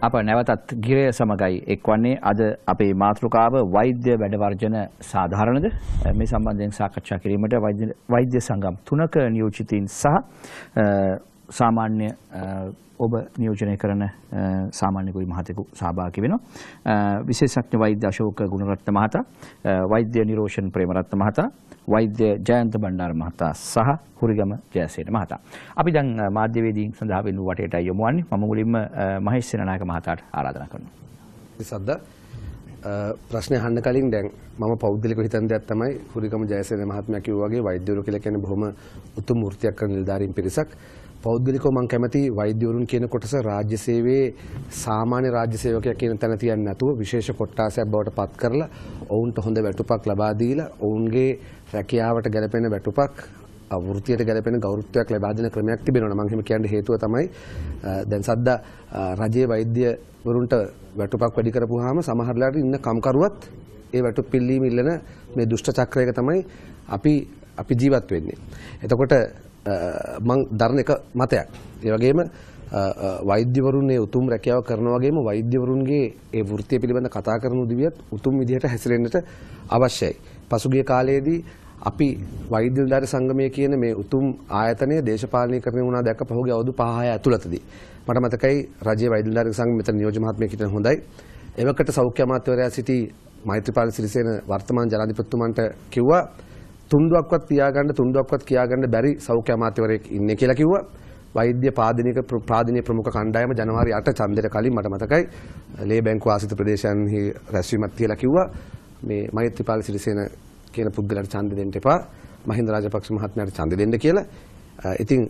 අප නැවතත් ගිරය සමගයි එක්වන්නේ අද අපේ මාතෘකාව වෛද්‍ය වැඩ වර්ජන සාධාරණද මේ සම්බන්ධයෙන් සාකච්ඡා කිරීමට වෛද්‍ය සංගම් 3ක නියෝජිතයින් සහ සාමාන්‍ය ඔබ නියෝජනය කරන සාමාන්‍ය කුයි මහතෙකු සහභාගී වෙනවා විශේෂඥ වෛද්‍ය අශෝක ගුණරත්න මහතා වෛද්‍ය නිරෝෂන් ප්‍රේමරත්න මහතා වෛද්‍ය ජයන්ත බණ්ඩාර මහතා සහ කුරිගම ජයසේන මහතා. අපි දැන් මාධ්‍යවේදීන් සඳහා වෙනු වටේට යොමු වන්නේ. මම මුලින්ම මහේෂ් සේනානායක මහතාට ආරාධනා කරනවා. සද්ද ප්‍රශ්න අහන්න කලින් දැන් මම පෞද්ගලිකව හිතන දෙයක් තමයි කුරිගම ජයසේන මහත්මයා කිව්වා වගේ වෛද්‍යවරු කියලා කියන්නේ බොහොම උතුම් වෘත්තියක් කරන නිලධාරීන් පිරිසක්. පෞද්ගලිකව මම කැමති වෛද්‍යවරුන් කියන කොටස රාජ්‍ය සේවයේ සාමාන්‍ය රාජ්‍ය සේවකයෙක් කියන තැන තියන්නේ නැතුව විශේෂ කොට්ටාසයක් බවට පත් කරලා ඔවුන්ට හොඳ වැටුපක් ලබා දීලා ඔවුන්ගේ රැකියාවට ගැලපෙන වැටුපක් වෘත්තියට ගැලපෙන ගෞරවයක් ලබා දෙන ක්‍රමයක් තිබෙනවා. මම එහෙම කියන්න හේතුව තමයි දැන් සද්ද රජයේ වෛද්‍යවරුන්ට වැටුපක් වැඩි කරපුවාම සමහරලාට ඉන්න කම්කරුවත් ඒ වැටුප් පිල්ලීම ඉල්ලන මේ දුෂ්ට චක්‍රයක තමයි අපි ජීවත් වෙන්නේ. එතකොට මම දරන එක මතයක්. ඒ වගේම වෛද්‍යවරුන් මේ උතුම් රැකියාව කරනවා වගේම වෛද්‍යවරුන්ගේ ඒ වෘත්තිය පිළිබඳ කතා කරන උදවියත් උතුම් විදිහට හැසිරෙන්නට අවශ්‍යයි. පසුගිය කාලයේදී අපි වෛද්‍ය නිලධාරී සංගමය කියන මේ උතුම් ආයතනය දේශපාලනීකරණය වුණා දැක්ක පහුගිය අවුරුදු 5-6 ඇතුළතදී. මට මතකයි රජයේ වෛද්‍ය නිලධාරී සංගමය මෙතන නියෝජ්‍ය මහත්මයෙක් හිටින හොඳයි. එවකට සෞඛ්‍ය අමාත්‍යවරයා සිටි මෛත්‍රීපාල සිරිසේන වර්තමාන ජනාධිපතිතුමන්ට කිව්වා තුන්ඩුවක්වත් තියාගන්න කියාගන්න බැරි සෞඛ්‍ය අමාත්‍යවරයෙක් ඉන්නේ කියලා කිව්වා. වෛද්‍ය ප්‍රාදේශීය ප්‍රමුඛ කණ්ඩායම ජනවාරි 8 ඡන්දෙට කලින් මට මතකයි ලේ බැංකුව ආසිත ප්‍රදේශයන්හි රැස්වීමක් තියලා කිව්වා මේ මෛත්‍රීපාල සිරිසේන කියන පුද්ගලයාට ඡන්ද දෙන්න එපා මහින්ද රාජපක්ෂ මහත්මයාට ඡන්ද දෙන්න කියලා. ඉතින්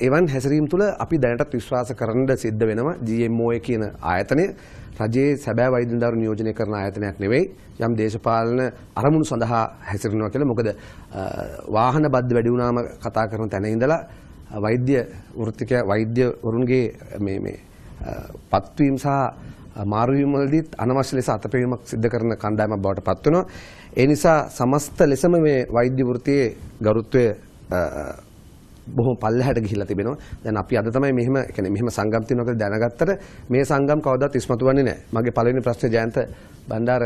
එවන් හැසිරීම් තුළ අපි දැනටත් විශ්වාස කරන්න සිද්ධ වෙනවා GMO කියන ආයතනය රජයේ සැබෑ වෛද්‍ය නිලධාරීන් නියෝජනය කරන ආයතනයක් නෙවෙයි යම් දේශපාලන අරමුණු සඳහා හැසිරෙනවා කියලා. මොකද වාහන බද්ද වැඩි වුණාම කතා කරන තැන ඉඳලා වෛද්‍යවරුන්ගේ මේ පත්වීම සහ මාරුවීම් වලදීත් අනවශ්‍ය ලෙස අතපෙවීමක් සිදු කරන කණ්ඩායමක් බවට පත් වෙනවා. ඒ නිසා සමස්ත ලෙසම මේ වෛද්‍ය වෘත්තියේ ගෞරවය බොහොම පල්ලෙහාට ගිහිල්ලා තිබෙනවා. දැන් අපි අද තමයි මෙහෙම සංගම් තියෙනවා කියලා දැනගත්තට මේ සංගම් කවදාවත් ඉස්මතු වෙන්නේ නැහැ. මගේ පළවෙනි ප්‍රශ්නේ ජයන්ත බණ්ඩාර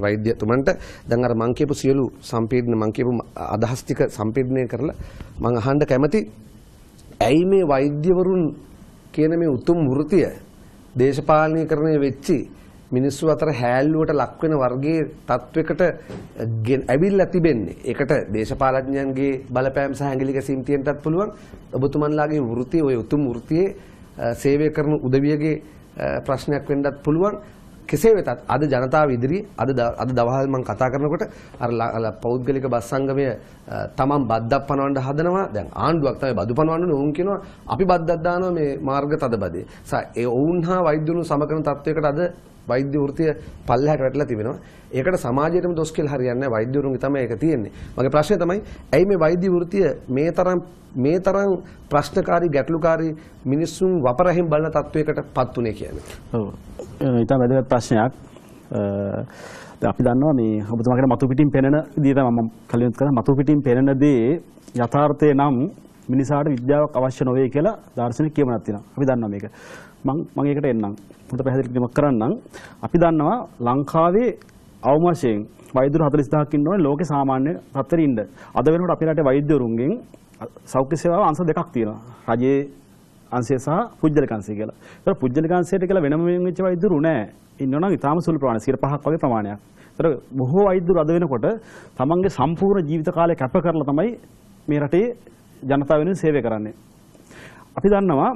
වෛද්‍යතුමන්ට දැන් අර මං කියපු සියලු සම්පීඩන මං කියපු අදහස් ටික සම්පීඩනය කරලා මං අහන්න කැමති ඇයි මේ වෛද්‍යවරුන් කියන මේ උතුම් වෘත්තිය දේශපාලනීකරණය වෙච්චි මිනිස්සු අතර හැල්ලුවට ලක් වෙන වර්ගයේ තත්වයකට ඇවිල්ලා තිබෙන්නේ. ඒකට දේශපාලඥයන්ගේ බලපෑම් සහ ඇඟිලි ගැසීම් තියෙන්නත් පුළුවන්. ඔබතුමන්ලාගේ වෘත්තිය ඔය උතුම් වෘත්තියේ සේවය කරන උදවියගේ ප්‍රශ්නයක් වෙන්නත් පුළුවන්. කෙසේ වෙතත් අද ජනතාව ඉදිරියේ අද දවල් මම කතා කරනකොට අර පෞද්ගලික බස් සංගමය තමන් බද්දක් පනවන්න හදනවා. දැන් ආණ්ඩුවක් තමයි බදු පනවන්නේ. උන් කියනවා අපි බද්දක් දානවා මේ මාර්ග තදබදේ. ඒ ඔවුන් හා වෛද්‍යවරුන් සමගන තත්වයකට අද වෛද්‍ය වෘත්තිය පල්ලෙහාට වැටලා තිබෙනවා. ඒකට සමාජයේම දොස් කියලා හරියන්නේ නැහැ. වෛද්‍යවරුන්ගේ තමයි ඒක තියෙන්නේ. මගේ ප්‍රශ්නේ තමයි ඇයි මේ වෛද්‍ය වෘත්තිය මේ තරම් ප්‍රශ්නකාරී ගැටලුකාරී මිනිස්සුන් වපරහින් බලන තත්වයකට පත් උනේ කියන්නේ. ඔව්. ඊට වැදගත් ප්‍රශ්නයක්. අපි දන්නවා මේ ඔබතුමාගේ මතු පිටින් පෙනෙන දේ තමයි මම කලින් කරා මතු පිටින් පෙනෙන දේ යථාර්ථය නම් මිනිසාට විද්‍යාවක් අවශ්‍ය නොවේ කියලා දාර්ශනික කියමනක් තියෙනවා. අපි දන්නවා මේක. මම ඒකට එන්නම්. හොඳ පැහැදිලි කිරීමක් කරන්නම්. අපි දන්නවා ලංකාවේ අවම වශයෙන් වෛද්‍යවරු 40000ක් ඉන්න ඕනේ ලෝකේ සාමාන්‍ය තත්ත්වෙ ඉන්න. අද වෙනකොට අපේ රටේ වෛද්‍යවරුන්ගෙන් සෞඛ්‍ය සේවාව අංශ දෙකක් තියෙනවා. රජයේ අංශය සහ පුජ්‍යලික අංශය කියලා. ඒක පුජ්‍යලික අංශයට කියලා වෙනම වෙච්ච වෛද්‍යවරු නැහැ. ඉන්නවනම් ඊටාම සුළු ප්‍රමාණයක් 5ක් වගේ ප්‍රමාණයක්. ඒතර බොහෝ වෛද්‍යවරු අද වෙනකොට තමන්ගේ සම්පූර්ණ ජීවිත කාලය කැප කරලා තමයි මේ රටේ ජනතාව වෙනුවෙන් සේවය කරන්නේ. අපි දන්නවා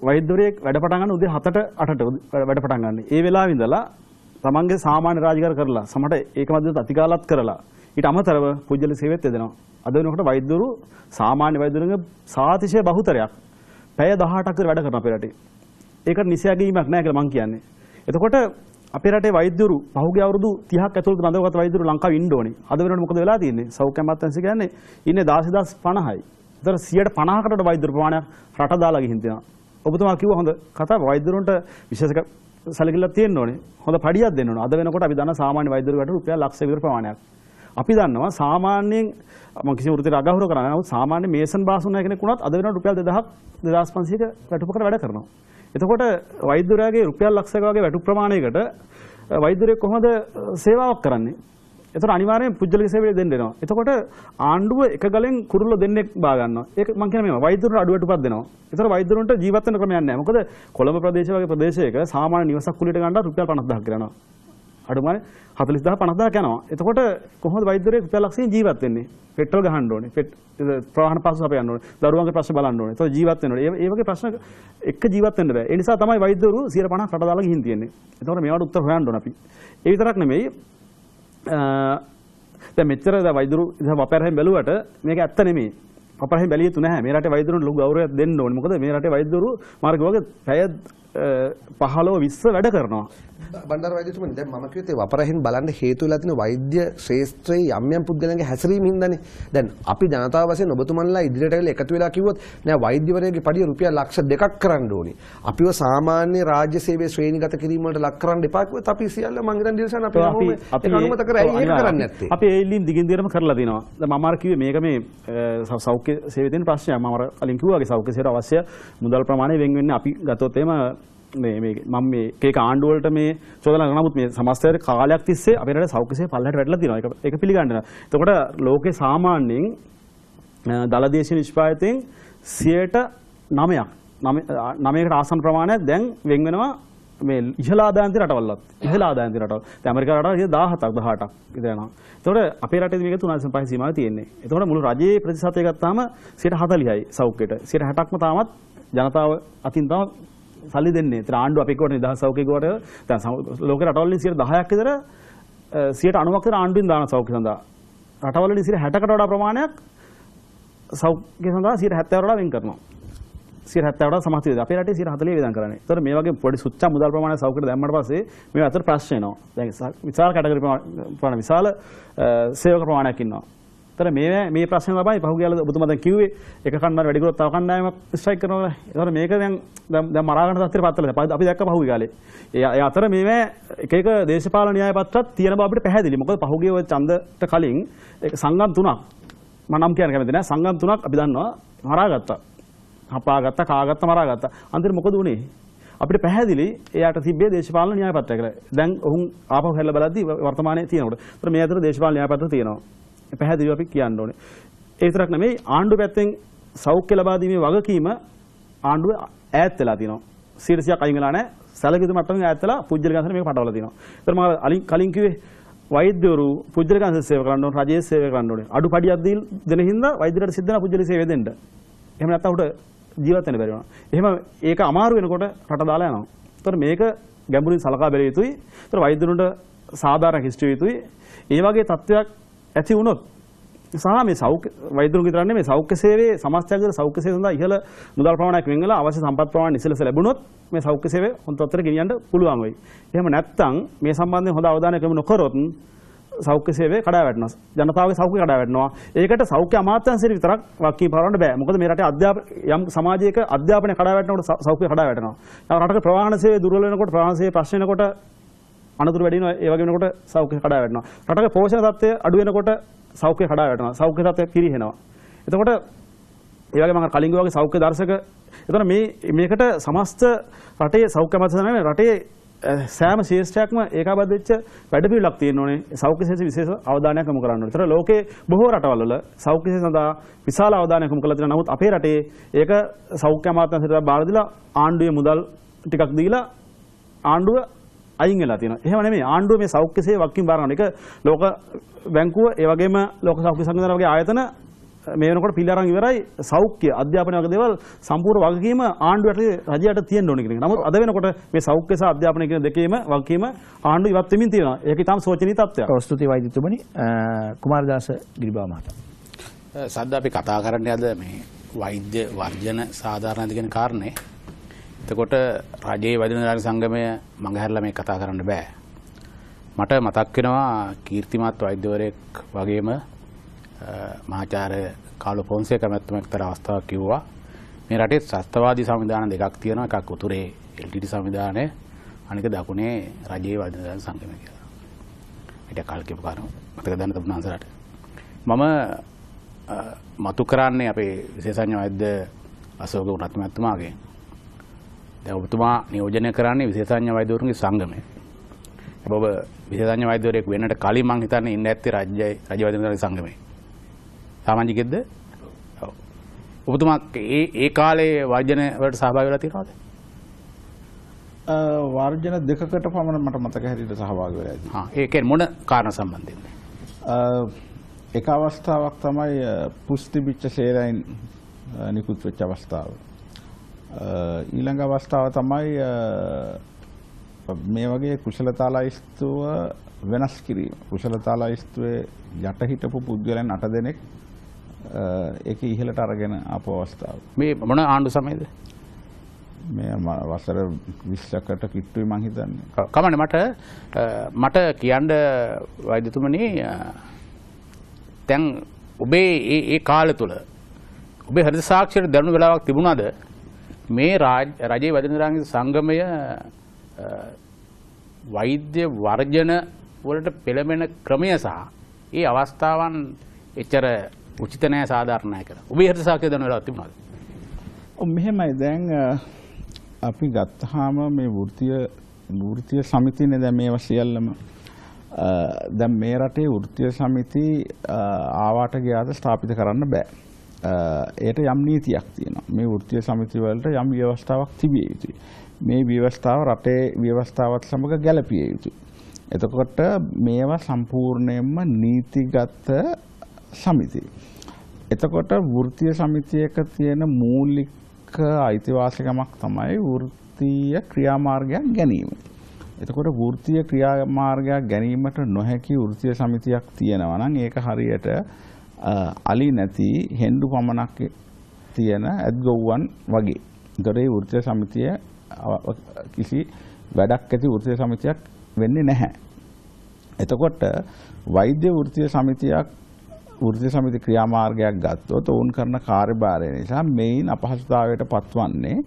වෛද්‍යවරයෙක් වැඩ පටන් ගන්න උදේ 7ට 8ට වැඩ පටන් ගන්න. ඒ වෙලාවෙ ඉඳලා තමන්ගේ සාමාන්‍ය රාජකාරී කරලා සමහරට ඒක මැදට අතිකාලත් කරලා ඊට අමතරව පුජ්‍යල සේවෙත් යදෙනවා. අද වෙනකොට වෛද්‍යවරු සාමාන්‍ය වෛද්‍යවරුන්ගේ සාතිශය බහුතරයක් පැය 18ක් විතර වැඩ කරනවා අපේ රටේ. ඒකට නිසැගීමක් නැහැ කියලා මම කියන්නේ. එතකොට අපේ රටේ වෛද්‍යවරු පහුගිය අවුරුදු 30ක් ඇතුළත බඳවගත් වෛද්‍යවරු ලංකාවේ ඉන්න ඕනේ. අද වෙනකොට මොකද වෙලා තියෙන්නේ? සෞඛ්‍ය අමාත්‍යාංශය කියන්නේ ඉන්නේ 16050යි. ඒතර 50%කට වෛද්‍යවරු ප්‍රමාණයක් රට දාලා ගිහින් තියෙනවා. ඔබතුමා කිව්වා හොඳ කතාව වෛද්‍යවරුන්ට විශේෂ සැලකිල්ලක් තියෙන්න ඕනේ. හොඳ පඩියක් දෙන්න ඕනේ. අද වෙනකොට අපි දන්නා සාමාන්‍ය වෛද්‍යවරුන්ට රුපියල් ලක්ෂ විතර ප්‍රමාණයක්. අපි දන්නවා සාමාන්‍යයෙන් මම කිසි වෘත්තියකට අගෞරව කරන්නේ නැහැ. නමුත් සාමාන්‍ය මේසන් බාසුනා කෙනෙක් වුණත් අද වෙනකොට රුපියල් 2000ක් 2500ක වැටුපකට වැඩ කරනවා. එතකොට වෛද්‍යවරයාගේ රුපියල් ලක්ෂයක වගේ වැටුප් ප්‍රමාණයකට වෛද්‍යවරයෙක් කොහොමද සේවාවක් කරන්නේ? එතකොට අනිවාර්යෙන් පුජ්‍යලික සේවය දෙන්න වෙනවා. එතකොට ආණ්ඩුව එක ගලෙන් කුරුල්ල දෙන්නෙක් බා ගන්නවා. ඒක මම කියන්නේ මේවා වෛද්‍යවරුන්ට අඩු වැටුපක් දෙනවා. එතකොට වෛද්‍යවරුන්ට ජීවත් වෙන්න ක්‍රමයක් නැහැ. මොකද කොළඹ ප්‍රදේශ වගේ ප්‍රදේශයක සාමාන්‍ය නිවසක් කුලියට ගන්න රුපියල් 50000ක් කරනවා. අඩුමානේ 40000 50000 යනවා. එතකොට කොහොමද වෛද්‍යවරයෙක් රුපියල් ලක්ෂයෙන් ජීවත් වෙන්නේ? පෙට්‍රල් ගහන්න ඕනේ. ප්‍රවාහන පහසු අපයන්න ඕනේ. දරුවන්ගේ ප්‍රශ්න බලන්න ඕනේ. එතකොට ජීවත් වෙන්න ඕනේ. ඒ වගේ ප්‍රශ්න එක්ක ජීවත් වෙන්න බෑ. ඒ නිසා තමයි වෛද්‍යවරු 150ක් රට දාලා ගිහින් තියෙන්නේ. එතකොට මේවට උත්තර හොයන්න ඕන අපි. ඒ විතරක් නෙමෙයි දැන් මෙච්චර වෛද්‍යරු වපරහෙන් බැලුවට මේක ඇත්ත නෙමෙයි. වපරහෙන් බැලිය යුතු නැහැ. මේ රටේ වෛද්‍යරුන්ට ලොකු ගෞරවයක් දෙන්න ඕනේ. මොකද මේ රටේ වෛද්‍යරු මාර්ග වගේ පැය 15 20 වැඩ කරනවා. බණ්ඩාර වෛද්‍යතුමනි දැන් මම කිව්වේ වපරහෙන් බලන්න හේතු වෙලා තියෙන වෛද්‍ය ශ්‍රේෂ්ත්‍රයේ යම් යම් පුද්ගලයන්ගේ හැසිරීම හින්දානේ. දැන් අපි ජනතාව වශයෙන් ඔබතුමන්ලා ඉදිරියට ඇවිල්ලා එකතු වෙලා කිව්වොත් නෑ වෛද්‍යවරයෙක්ගේ පඩිය රුපියල් ලක්ෂ 2ක් කරන්න ඕනේ. අපිව සාමාන්‍ය රාජ්‍ය සේවයේ ශ්‍රේණිගත කිරීම වලට ලක් කරන්න එපා කිව්වොත් අපි සියල්ල මං හිතන්නේ දිල්ෂාන් අපි ඒක අනුමත කරයි ඒක කරන්නේ නැත්තේ. අපි ඒ ඉල්ලීම් දිගින් දිගටම කරලා තිනවා. දැන් මම අර කිව්වේ මේක මේ සෞඛ්‍ය සේවයේ තියෙන ප්‍රශ්නයක්. මම අර කලින් කිව්වා වගේ සෞඛ්‍ය සේවයට අවශ්‍ය මුදල් ප්‍රමාණය වෙන් වෙන්නේ අපි ගත්තොත් එහෙම මම මේ එක ආණ්ඩු වලට මේ චෝදනා කරන නමුත් මේ සමස්තයට කාලයක් තිස්සේ අපේ රටේ සෞඛ්‍ය සේවය පල්ලෙහාට වැටලා තියෙනවා. ඒක පිළිගන්න. එතකොට ලෝකේ සාමාන්‍යයෙන් දලදේශීය නිෂ්පාදිතයෙන් 9%කට ආසන්න ප්‍රමාණයක් දැන් වෙන් වෙනවා මේ ඉහළ ආදායම් තියෙන රටවල්වත්. ඉහළ ආදායම් තියෙන රටවල්. දැන් ඇමරිකා රටවල් 17ක් 18ක් විතර යනවා. එතකොට අපේ රටේ මේක 3.5 සීමාවේ තියෙන්නේ. එතකොට මුළු රජයේ ප්‍රතිශතය ගත්තාම 40%යි සෞඛ්‍යයට. 60%ක්ම තාමත් ජනතාව අතින් තමයි සල්ලි දෙන්නේ. ඒතර ආණ්ඩුව අපේ කොට නිදහස් සෞඛ්‍ය කොට දැන් ලෝක රටවලින් 10%ක් විතර 90ක් විතර ආණ්ඩුවෙන් දාන සෞඛ්‍ය සඳහා. රටවලින් 60කට වඩා ප්‍රමාණයක් සෞඛ්‍ය සඳහා 70කට වඩා වෙන් කරනවා. 70කට වඩා සමස්ත වේද. අපේ රටේ 40 වේදම් කරන්නේ. ඒතර මේ වගේ පොඩි සුච්චා මුදල් ප්‍රමාණයක් සෞඛ්‍යට දැම්මට පස්සේ මේ අතර ප්‍රශ්න එනවා. දැන් විශාල කැටගරි ප්‍රමාණ විශාල සේවක ප්‍රමාණයක් ඉන්නවා. ඒතර මේ ප්‍රශ්නේ තමයි පහුගියල ඔබතුමා දැන් කිව්වේ එක කණ්ඩායම වැඩි කරොත් තව කණ්ඩායමක් ස්ට්‍රයික් කරනවා. ඒතර මේක දැන් මරාගෙන තත්ත්වයට පත් වෙලා. අපි දැක්ක පහුගිය කාලේ. ඒ අතර මේවා එක එක දේශපාලන න්‍යාය පත්‍රත් තියෙන බව අපිට පැහැදිලි. මොකද පහුගිය ඔය ඡන්දට කලින් සංගම් 3ක් මම නම් කියන්න කැමති නැහැ. සංගම් 3ක් අපි දන්නවා මරාගත්තා. හපාගත්තා, කාගත්තා, මරාගත්තා. අන්තිමට මොකද උනේ? අපිට පැහැදිලි එයාට තිබ්බේ දේශපාලන න්‍යාය පත්‍රය කියලා. දැන් ඔවුන් ආපහු හැල්ල බලද්දි වර්තමානයේ තියෙනකොට. ඒතර මේ අතර දේශපාලන න්‍යාය පත්‍ර තියෙනවා. පැහැදිලිව අපි කියන්න ඕනේ. ඒ විතරක් නෙමෙයි ආණ්ඩුව පැත්තෙන් සෞඛ්‍ය ලබා දීමේ වගකීම ආණ්ඩුව ඈත් වෙලා තියෙනවා. 100%ක් අයින් වෙලා නැහැ. සැලකියුතු මට්ටමින් ඈත් වෙලා පුජ්‍යල ගන්සන මේක පටවලා තියෙනවා. ඒතර මම කලින් කිව්වේ වෛද්‍යවරු පුජ්‍යල ගන්සන සේවය කරන්න ඕනේ, රජයේ සේවය කරන්න ඕනේ. අඩු පඩියක් දෙන හින්දා වෛද්‍යවරට සිද්ධ වෙන පුජ්‍යල සේවය දෙන්න. එහෙම නැත්නම් උට ජීවත් වෙන්න බැරි වෙනවා. එහෙම ඒක අමාරු වෙනකොට රට දාලා යනවා. ඒතර මේක ගැඹුරින් සලකා බැලිය යුතුයි. ඒතර වෛද්‍යවරුන්ට සාධාරණ හිස්ටරි යුතුයි. ඒ වගේ තත්ත්වයක් ඇති වුණොත් සහ මේ සෞඛ්‍ය වෛද්‍යවරුන් විතර නෙමෙයි සෞඛ්‍ය සේවයේ සමස්තයකට සෞඛ්‍ය සේවය සඳහා ඉහළ මුදල් ප්‍රමාණයක් වෙන් වෙලා අවශ්‍ය සම්පත් ප්‍රමාණය නිසලස ලැබුණොත් මේ සෞඛ්‍ය සේවය හොඳ තත්ත්වයට ගෙනියන්න පුළුවන් වෙයි. එහෙම නැත්නම් මේ සම්බන්ධයෙන් හොඳ අවධානයක් යොමු නොකරොත් සෞඛ්‍ය සේවය කඩා වැටෙනවා. ජනතාවගේ සෞඛ්‍ය කඩා වැටෙනවා. ඒකට සෞඛ්‍ය අමාත්‍යාංශයට විතරක් වක්කීම් පවරන්න බෑ. මොකද මේ රටේ යම් සමාජයක අධ්‍යාපනය කඩා වැටෙනකොට සෞඛ්‍ය කඩා වැටෙනවා. රටක ප්‍රවාහන සේවය දුර්වල වෙනකොට ප්‍රවාහන සේවය ප්‍රශ්න වෙනකොට අනතුරු වැඩි වෙනවා. ඒ වගේ වෙනකොට සෞඛ්‍ය කඩා වැටෙනවා. රටක පෝෂණ තත්ත්වය අඩු වෙනකොට සෞඛ්‍ය කඩා වැටෙනවා. සෞඛ්‍ය තත්ත්වය පිරිහෙනවා. එතකොට ඒ වගේ මම කලින් වගේ සෞඛ්‍ය දර්ශක එතන මේකට සමස්ත රටේ සෞඛ්‍ය අමාත්‍යාංශය නෙමෙයි රටේ සෑම ශේෂ්ඨයක්ම ඒකාබද්ධ වෙච්ච වැඩපිළිවෙලක් තියෙන්න ඕනේ. සෞඛ්‍ය ශේෂ්ඨ විශේෂ අවධානයක් යොමු කරන්න ඕනේ. ඒතර ලෝකේ බොහෝ රටවල් වල සෞඛ්‍ය ශේෂ්ඨ සඳහා විශාල අවධානයක් යොමු කරලා තියෙනවා. නමුත් අපේ රටේ ඒක සෞඛ්‍ය අමාත්‍යාංශයට බාර දීලා ආණ්ඩුවේ මුදල් ටිකක් දීලා ආණ්ඩුව අයින් වෙලා තියෙනවා. එහෙම නෙමෙයි ආණ්ඩුව මේ සෞඛ්‍ය සේවය වක්කීම් බාර ගන්න. ඒක ලෝක බැංකුව ඒ වගේම ලෝක සෞඛ්‍ය සංවිධානය වගේ ආයතන මේ වෙනකොට පිළ අරන් ඉවරයි. සෞඛ්‍ය අධ්‍යාපනය වගේ දේවල් සම්පූර්ණ වගකීම ආණ්ඩුවට රජයට තියෙන්න ඕනේ කියන එක. නමුත් අද වෙනකොට මේ සෞඛ්‍ය සහ අධ්‍යාපනය කියන දෙකේම වගකීම ආණ්ඩුව ඉවත් වෙමින් තියෙනවා. ඒක ඊටම සෝචනීය තත්ත්වයක්. ස්තුතියි වෛද්‍යතුමනි. කුමාරදාස ගිරිබා මහතා. සද්ද අපි කතා කරන්නේ අද මේ වෛද්‍ය වර්ජන සාධාරණද කියන කාරණේ. එතකොට රජයේ වෛද්‍ය නිලධාරී සංගමය මඟහැරලා මේ කතා කරන්න බෑ. මට මතක් වෙනවා කීර්තිමත් වෛද්‍යවරයෙක් වගේම මහාචාර්ය කාලෝ ෆොන්සේකා මැතිතුමා එක්තරා අවස්ථාවක් කිව්වා මේ රටේ ත්‍රස්තවාදී සංවිධාන දෙකක් තියෙනවා. එකක් උතුරේ LTT සංවිධානය, අනික දකුණේ රජයේ වෛද්‍ය නිලධාරී සංගමය කියලා. ඊට කල් කියපු කාරණා මතක දැන තිබුණාන්සලට. මම මතු කරන්නේ අපේ විශේෂඥ වෛද්‍ය අශෝක උනත් මැතිතුමාගේ දැන් ඔබතුමා නියෝජනය කරන්නේ විශේෂඥ වෛද්‍යවරුන්ගේ සංගමය. ඔබ විශේෂඥ වෛද්‍යවරයෙක් වෙන්නට කලින් මං හිතන්නේ ඉන්න ඇත්තේ රාජ්‍ය වෛද්‍යවරුන්ගේ සංගමේ. සමාජිකෙද්ද? ඔව්. ඔබතුමා ඒ කාලේ වාර්ජන වලට සහභාගී වෙලා තියෙනවද? වාර්ජන දෙකකට පමණ මට මතක හැටියට සහභාගී වෙලා ඉතින්. ඒ කියන්නේ මොන කාරණා සම්බන්ධයෙන්ද? එක අවස්ථාවක් තමයි පුස්තිබිච්ච සේරයින් නිකුත් වෙච්ච අවස්ථාව. ඊළඟ අවස්ථාව තමයි මේ වගේ කුසලතා ලයිස්තුව වෙනස් කිරීම. කුසලතා ලයිස්තුවේ යට හිටපු පුද්ගලයන් 8 දෙනෙක් ඒක ඉහළට අරගෙන ආපු අවස්ථාව. මේ මොන ආණ්ඩු සමයේද? මේ වසර 20කට කිට්ටුයි මං හිතන්නේ. කමන්නේ මට කියන්න වෛද්‍යතුමනි දැන් ඔබේ ඒ කාලය තුල ඔබේ හෘද සාක්ෂියට දැනුණු වෙලාවක් තිබුණාද මේ රජයේ වෛද්‍යවරුන්ගේ සංගමය වෛද්‍ය වර්ජන වලට පෙළඹෙන ක්‍රමය සහ ඒ අවස්ථාවන් එච්චර උචිත නැහැ සාධාරණ නැහැ කියලා. ඔබේ හෘද සාක්ෂිය දැනුණු වෙලාවක් තිබුණාද? මෙහෙමයි දැන් අපි ගත්තාම මේ වෘත්තීය සමිතියනේ දැන් මේවා සියල්ලම දැන් මේ රටේ වෘත්තීය සමිති ආවාට ගියාද ස්ථාපිත කරන්න බෑ. ඒට යම් නීතියක් තියෙනවා. මේ වෘත්තීය සමිති වලට යම් ව්‍යවස්ථාවක් තිබිය යුතුයි. මේ ව්‍යවස්ථාව රටේ ව්‍යවස්ථාවත් සමග ගැළපිය යුතුයි. එතකොට මේවා සම්පූර්ණයෙන්ම නීතිගත සමිති. එතකොට වෘත්තීය සමිතියක තියෙන මූලික අයිතිවාසිකමක් තමයි වෘත්තීය ක්‍රියාමාර්ගයක් ගැනීම. එතකොට වෘත්තීය ක්‍රියාමාර්ගයක් ගැනීමට නොහැකි වෘත්තීය සමිතියක් තියෙනවා නම් ඒක හරියට අලි නැති හෙන්ඩු පමණක් තියෙන ඇත්ගොව්වන් වගේ. එතකොට මේ වෘත්තීය සමිතිය කිසි වැඩක් ඇති වෘත්තීය සමිතියක් වෙන්නේ නැහැ. එතකොට වෛද්‍ය වෘත්තීය සමිති ක්‍රියාමාර්ගයක් ගත්තොත් ඔවුන් කරන කාර්යභාරය නිසා මේන් අපහසුතාවයට පත්වන්නේ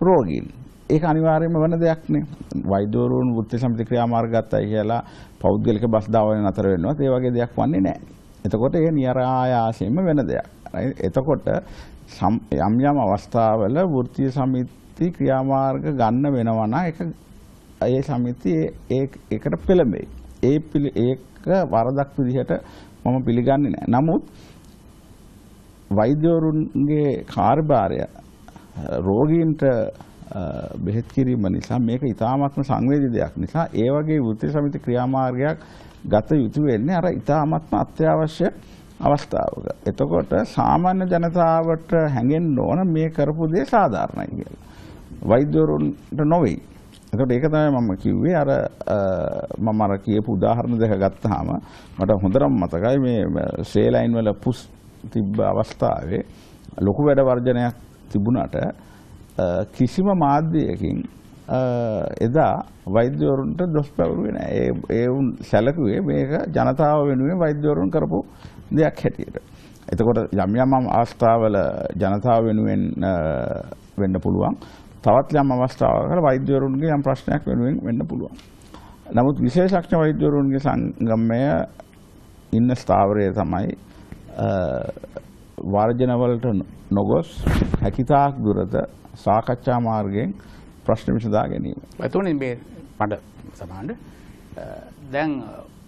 රෝගීන්. ඒක අනිවාර්යයෙන්ම වෙන දෙයක් නේ. වෛද්‍යවරුන් වෘත්තීය සමිති ක්‍රියාමාර්ග ගත්තයි කියලා පෞද්ගලික බස් ධාවනය නතර වෙනවත් ඒ වගේ දෙයක් වන්නේ නැහැ. එතකොට ඒ නිරායාසයෙන්ම වෙන දෙයක්. එතකොට යම් අවස්ථාවල වෘත්තීය සමිති ක්‍රියාමාර්ග ගන්න වෙනවා නම් ඒ සමිතිය ඒකට පෙළඹෙයි. ඒක වරදක් විදිහට මම පිළිගන්නේ නැහැ. නමුත් වෛද්‍යවරුන්ගේ කාර්යභාරය රෝගීන්ට බෙහෙත් කිරීම නිසා මේක ඉතාමත්ම සංවේදී දෙයක් නිසා ඒ වගේ වෘත්තීය සමිති ක්‍රියාමාර්ගයක් ගත යුතු වෙන්නේ අර ඉතාමත්ම අත්‍යවශ්‍ය අවස්ථාවක. එතකොට සාමාන්‍ය ජනතාවට හැඟෙන්න ඕන මේ කරපු දේ සාධාරණයි කියලා. වෛද්‍යවරුන්ට නොවේ. එතකොට ඒක තමයි මම කිව්වේ මම කියපු උදාහරණ දෙක ගත්තාම මට හොඳටම මතකයි මේ ශ්‍රේලයින් වල පුස් තිබ්බ අවස්ථාවේ ලොකු වැඩ වර්ජනයක් තිබුණාට කිසිම මාධ්‍යයකින් එදා වෛද්‍යවරුන්ට දොස් පැවරුවේ නැහැ. ඒ උන් සැලකුවේ මේක ජනතාව වෙනුවෙන් වෛද්‍යවරුන් කරපු දෙයක් හැටියට. එතකොට යම් අවස්ථාවල ජනතාව වෙනුවෙන් වෙන්න පුළුවන්. තවත් යම් අවස්ථාවක වෛද්‍යවරුන්ගේ යම් ප්‍රශ්නයක් වෙනුවෙන් වෙන්න පුළුවන්. නමුත් විශේෂඥ වෛද්‍යවරුන්ගේ සංගමය ඉන්න ස්ථාවරය තමයි වර්ජන වලට නොගොස් හැකිතාක් දුරට සාකච්ඡා මාර්ගයෙන් ප්‍රශ්න විසඳා ගැනීම. එතකොට මේ මට සමානද දැන්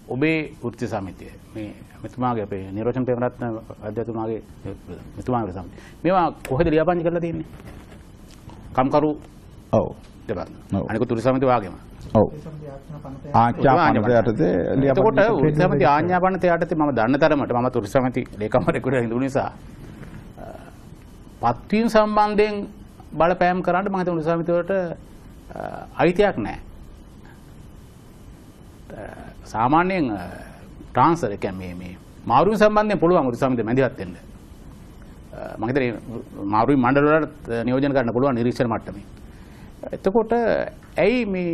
ඔබේ වෘත්තීය සමිතිය මේ මෙතුමාගේ අපේ නිරෝෂන් ප්‍රේමරත්න අධ්‍යක්ෂතුමාගේ මෙතුමාගේ සමිතිය මේවා කොහෙද ලියාපදිංචි කරලා තියෙන්නේ? කම්කරු ඔව් දෙපාර්තමේන්තුව. අනික තුරු සමිතිය වාගේම. ඔව්. ආඥා පනත යටතේ එතකොට වෘත්තීය සමිතිය ආඥා පනත යටතේ මම දන්න තරමට මම තුරු සමිති ලේකම්වරයෙකුට හිඳු නිසා පත්වීම් සම්බන්ධයෙන් බලපෑම් කරන්න මම හිතන සමිතිය වලට අයිතියක් නැහැ. සාමාන්‍යයෙන් ට්‍රාන්ස්ෆර් එක මේ මාරුවීම් සම්බන්ධයෙන් පුළුවන් වෘත්තීය සමිතිය මැදිහත් වෙන්න. මම හිතන්නේ මාරුවීම් මණ්ඩල වලට නියෝජන කරන්න පුළුවන් නිරීක්ෂණ මට්ටමේ. එතකොට ඇයි මේ